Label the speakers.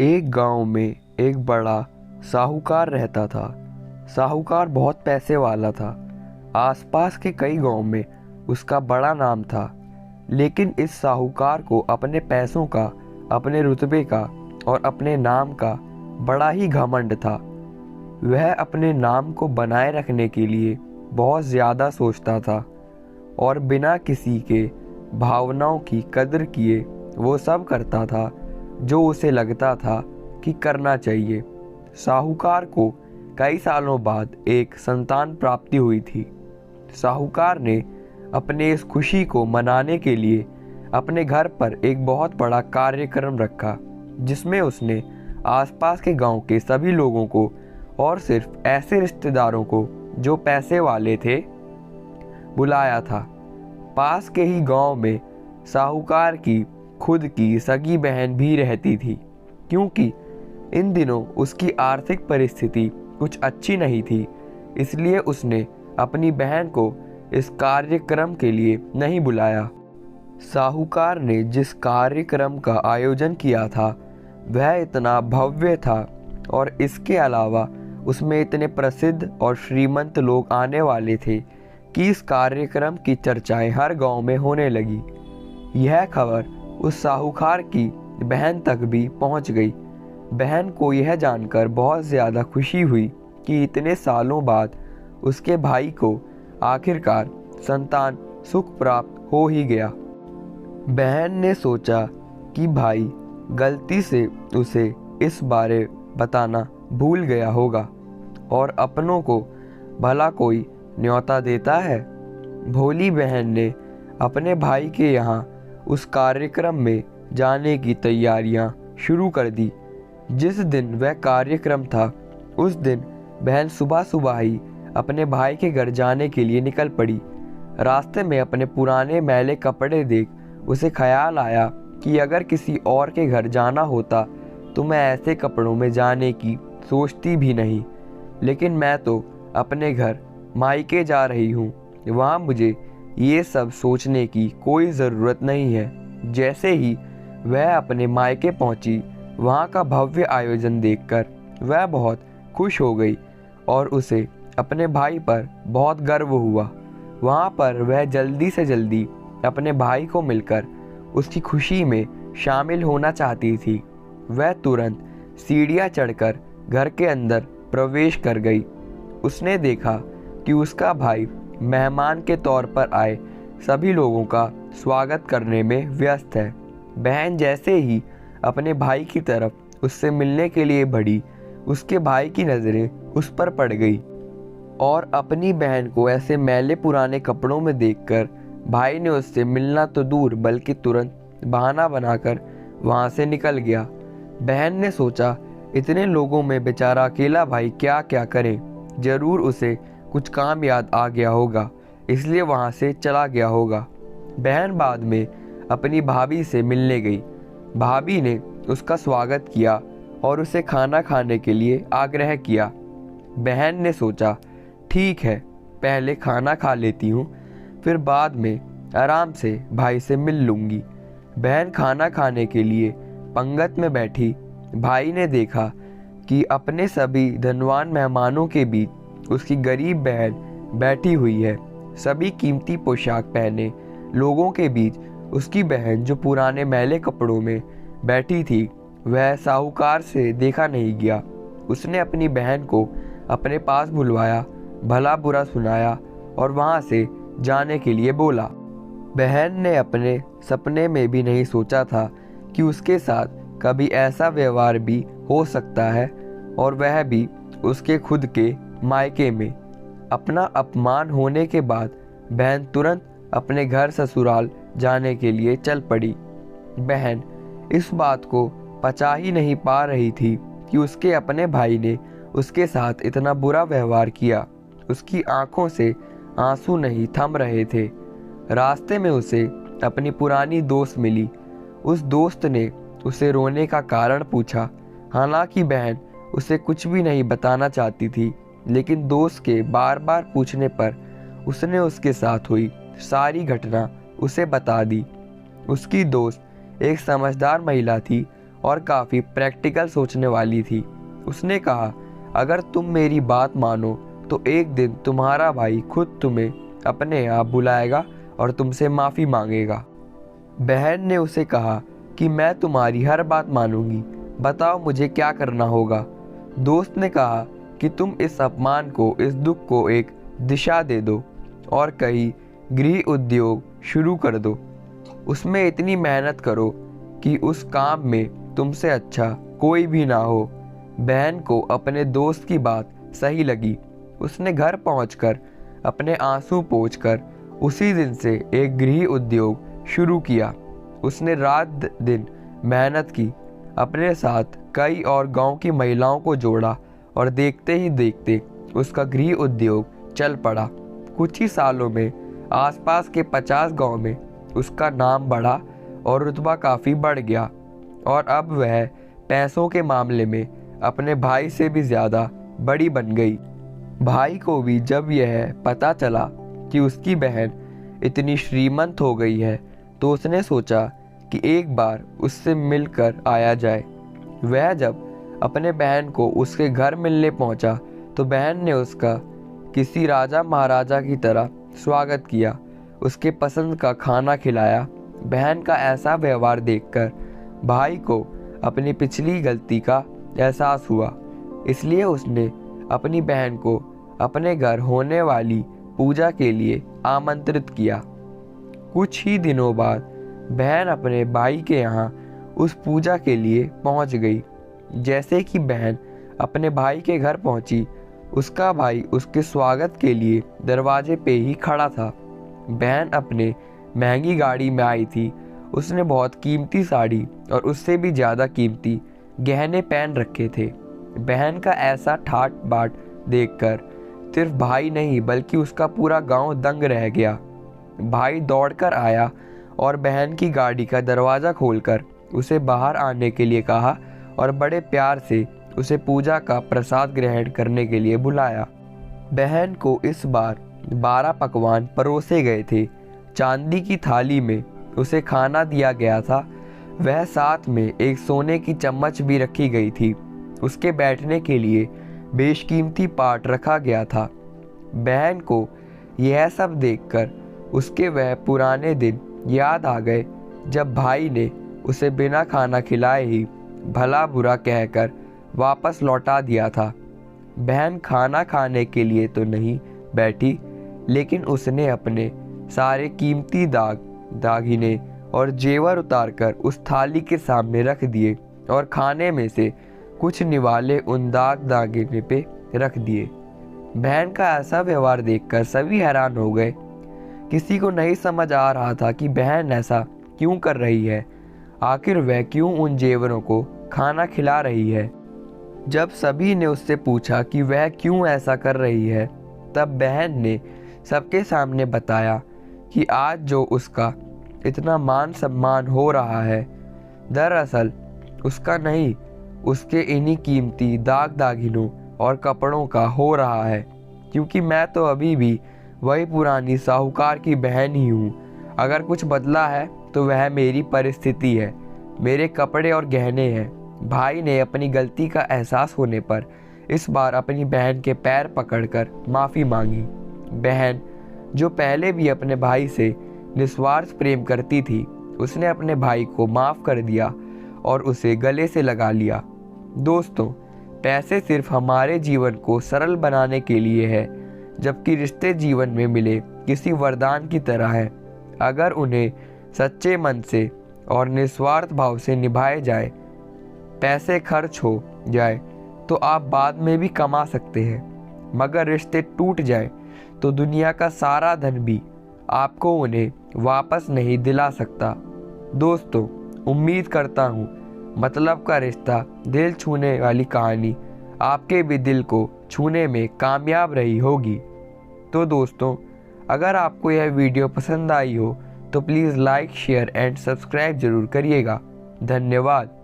Speaker 1: एक गांव में एक बड़ा साहूकार रहता था। साहूकार बहुत पैसे वाला था। आसपास के कई गांव में उसका बड़ा नाम था। लेकिन इस साहूकार को अपने पैसों का, अपने रुतबे का और अपने नाम का बड़ा ही घमंड था। वह अपने नाम को बनाए रखने के लिए बहुत ज़्यादा सोचता था और बिना किसी के भावनाओं की कदर किए वो सब करता था जो उसे लगता था कि करना चाहिए। साहूकार को कई सालों बाद एक संतान प्राप्ति हुई थी। साहूकार ने अपने इस खुशी को मनाने के लिए अपने घर पर एक बहुत बड़ा कार्यक्रम रखा, जिसमें उसने आसपास के गांव के सभी लोगों को और सिर्फ ऐसे रिश्तेदारों को जो पैसे वाले थे बुलाया था। पास के ही गांव में साहूकार की खुद की सगी बहन भी रहती थी। क्योंकि इन दिनों उसकी आर्थिक परिस्थिति कुछ अच्छी नहीं थी, इसलिए उसने अपनी बहन को इस कार्यक्रम के लिए नहीं बुलाया। साहूकार ने जिस कार्यक्रम का आयोजन किया था वह इतना भव्य था और इसके अलावा उसमें इतने प्रसिद्ध और श्रीमंत लोग आने वाले थे कि इस कार्यक्रम की चर्चाएं हर गांव में होने लगी। यह खबर उस साहूकार की बहन तक भी पहुंच गई। बहन को यह जानकर बहुत ज़्यादा खुशी हुई कि इतने सालों बाद उसके भाई को आखिरकार संतान सुख प्राप्त हो ही गया। बहन ने सोचा कि भाई गलती से उसे इस बारे बताना भूल गया होगा और अपनों को भला कोई न्योता देता है। भोली बहन ने अपने भाई के यहाँ उस कार्यक्रम में जाने की तैयारियां शुरू कर दी। जिस दिन वह कार्यक्रम था उस दिन बहन सुबह सुबह ही अपने भाई के घर जाने के लिए निकल पड़ी। रास्ते में अपने पुराने मैले कपड़े देख उसे ख्याल आया कि अगर किसी और के घर जाना होता तो मैं ऐसे कपड़ों में जाने की सोचती भी नहीं, लेकिन मैं तो अपने घर मायके जा रही हूँ, वहाँ मुझे ये सब सोचने की कोई ज़रूरत नहीं है। जैसे ही वह अपने मायके पहुँची, वहाँ का भव्य आयोजन देखकर वह बहुत खुश हो गई और उसे अपने भाई पर बहुत गर्व हुआ। वहाँ पर वह जल्दी से जल्दी अपने भाई को मिलकर उसकी खुशी में शामिल होना चाहती थी। वह तुरंत सीढ़ियाँ चढ़कर घर के अंदर प्रवेश कर गई। उसने देखा कि उसका भाई मेहमान के तौर पर आए सभी लोगों का स्वागत करने में व्यस्त है। बहन जैसे ही अपने भाई की तरफ उससे मिलने के लिए बढ़ी, उसके भाई की नज़रें उस पर पड़ गई और अपनी बहन को ऐसे मैले पुराने कपड़ों में देखकर भाई ने उससे मिलना तो दूर बल्कि तुरंत बहाना बनाकर वहाँ से निकल गया। बहन ने सोचा इतने लोगों में बेचारा अकेला भाई क्या क्या करे, ज़रूर उसे कुछ काम याद आ गया होगा, इसलिए वहाँ से चला गया होगा। बहन बाद में अपनी भाभी से मिलने गई। भाभी ने उसका स्वागत किया और उसे खाना खाने के लिए आग्रह किया। बहन ने सोचा ठीक है, पहले खाना खा लेती हूँ, फिर बाद में आराम से भाई से मिल लूँगी। बहन खाना खाने के लिए पंगत में बैठी। भाई ने देखा कि अपने सभी धनवान मेहमानों के बीच उसकी गरीब बहन बैठी हुई है। सभी कीमती पोशाक पहने लोगों के बीच उसकी बहन जो पुराने मैले कपड़ों में बैठी थी, वह साहूकार से देखा नहीं गया। उसने अपनी बहन को अपने पास बुलवाया, भला बुरा सुनाया और वहाँ से जाने के लिए बोला। बहन ने अपने सपने में भी नहीं सोचा था कि उसके साथ कभी ऐसा व्यवहार भी हो सकता है, और वह भी उसके खुद के मायके में। अपना अपमान होने के बाद बहन तुरंत अपने घर ससुराल जाने के लिए चल पड़ी। बहन इस बात को पचा ही नहीं पा रही थी कि उसके अपने भाई ने उसके साथ इतना बुरा व्यवहार किया। उसकी आंखों से आंसू नहीं थम रहे थे। रास्ते में उसे अपनी पुरानी दोस्त मिली। उस दोस्त ने उसे रोने का कारण पूछा। हालांकि बहन उसे कुछ भी नहीं बताना चाहती थी, लेकिन दोस्त के बार बार पूछने पर उसने उसके साथ हुई सारी घटना उसे बता दी। उसकी दोस्त एक समझदार महिला थी और काफ़ी प्रैक्टिकल सोचने वाली थी। उसने कहा, अगर तुम मेरी बात मानो तो एक दिन तुम्हारा भाई खुद तुम्हें अपने यहाँ बुलाएगा और तुमसे माफ़ी मांगेगा। बहन ने उसे कहा कि मैं तुम्हारी हर बात मानूंगी, बताओ मुझे क्या करना होगा। दोस्त ने कहा कि तुम इस अपमान को, इस दुख को एक दिशा दे दो और कई गृह उद्योग शुरू कर दो। उसमें इतनी मेहनत करो कि उस काम में तुमसे अच्छा कोई भी ना हो। बहन को अपने दोस्त की बात सही लगी। उसने घर पहुंचकर अपने आंसू पोंछकर उसी दिन से एक गृह उद्योग शुरू किया। उसने रात दिन मेहनत की, अपने साथ कई और गांव की महिलाओं को जोड़ा और देखते ही देखते उसका गृह उद्योग चल पड़ा। कुछ ही सालों में आसपास के 50 गांव में उसका नाम बढ़ा और रुतबा काफ़ी बढ़ गया और अब वह पैसों के मामले में अपने भाई से भी ज़्यादा बड़ी बन गई। भाई को भी जब यह पता चला कि उसकी बहन इतनी श्रीमंत हो गई है तो उसने सोचा कि एक बार उससे मिलकर आया जाए। वह जब अपने बहन को उसके घर मिलने पहुंचा तो बहन ने उसका किसी राजा महाराजा की तरह स्वागत किया, उसके पसंद का खाना खिलाया। बहन का ऐसा व्यवहार देखकर भाई को अपनी पिछली गलती का एहसास हुआ, इसलिए उसने अपनी बहन को अपने घर होने वाली पूजा के लिए आमंत्रित किया। कुछ ही दिनों बाद बहन अपने भाई के यहाँ उस पूजा के लिए पहुँच गई। जैसे कि बहन अपने भाई के घर पहुँची, उसका भाई उसके स्वागत के लिए दरवाजे पे ही खड़ा था। बहन अपने महंगी गाड़ी में आई थी। उसने बहुत कीमती साड़ी और उससे भी ज़्यादा कीमती गहने पहन रखे थे। बहन का ऐसा ठाट बाट देखकर सिर्फ भाई नहीं बल्कि उसका पूरा गांव दंग रह गया। भाई दौड़कर आया और बहन की गाड़ी का दरवाज़ा खोलकर उसे बाहर आने के लिए कहा और बड़े प्यार से उसे पूजा का प्रसाद ग्रहण करने के लिए बुलाया। बहन को इस बार 12 पकवान परोसे गए थे। चांदी की थाली में उसे खाना दिया गया था। वह साथ में एक सोने की चम्मच भी रखी गई थी। उसके बैठने के लिए बेशकीमती पाट रखा गया था। बहन को यह सब देखकर उसके वह पुराने दिन याद आ गए जब भाई ने उसे बिना खाना खिलाए ही भला बुरा कहकर वापस लौटा दिया था। बहन खाना खाने के लिए तो नहीं बैठी, लेकिन उसने अपने सारे कीमती दागिने और जेवर उतारकर उस थाली के सामने रख दिए और खाने में से कुछ निवाले उन दागिने पे रख दिए। बहन का ऐसा व्यवहार देखकर सभी हैरान हो गए। किसी को नहीं समझ आ रहा था कि बहन ऐसा क्यों कर रही है, आखिर वह क्यों उन जेवरों को खाना खिला रही है। जब सभी ने उससे पूछा कि वह क्यों ऐसा कर रही है, तब बहन ने सबके सामने बताया कि आज जो उसका इतना मान सम्मान हो रहा है, दरअसल उसका नहीं, उसके इन्हीं कीमती दागिनों और कपड़ों का हो रहा है, क्योंकि मैं तो अभी भी वही पुरानी साहूकार की बहन ही हूँ। अगर कुछ बदला है तो वह मेरी परिस्थिति है, मेरे कपड़े और गहने हैं। भाई ने अपनी गलती का एहसास होने पर इस बार अपनी बहन के पैर पकड़कर माफ़ी मांगी। बहन, जो पहले भी अपने भाई से निस्वार्थ प्रेम करती थी, उसने अपने भाई को माफ़ कर दिया और उसे गले से लगा लिया। दोस्तों, पैसे सिर्फ हमारे जीवन को सरल बनाने के लिए है, जबकि रिश्ते जीवन में मिले किसी वरदान की तरह हैं। अगर उन्हें सच्चे मन से और निस्वार्थ भाव से निभाए जाए, पैसे खर्च हो जाए तो आप बाद में भी कमा सकते हैं, मगर रिश्ते टूट जाए तो दुनिया का सारा धन भी आपको उन्हें वापस नहीं दिला सकता। दोस्तों, उम्मीद करता हूँ मतलब का रिश्ता दिल छूने वाली कहानी आपके भी दिल को छूने में कामयाब रही होगी। तो दोस्तों, अगर आपको यह वीडियो पसंद आई हो तो please like, share and subscribe ज़रूर करिएगा। धन्यवाद।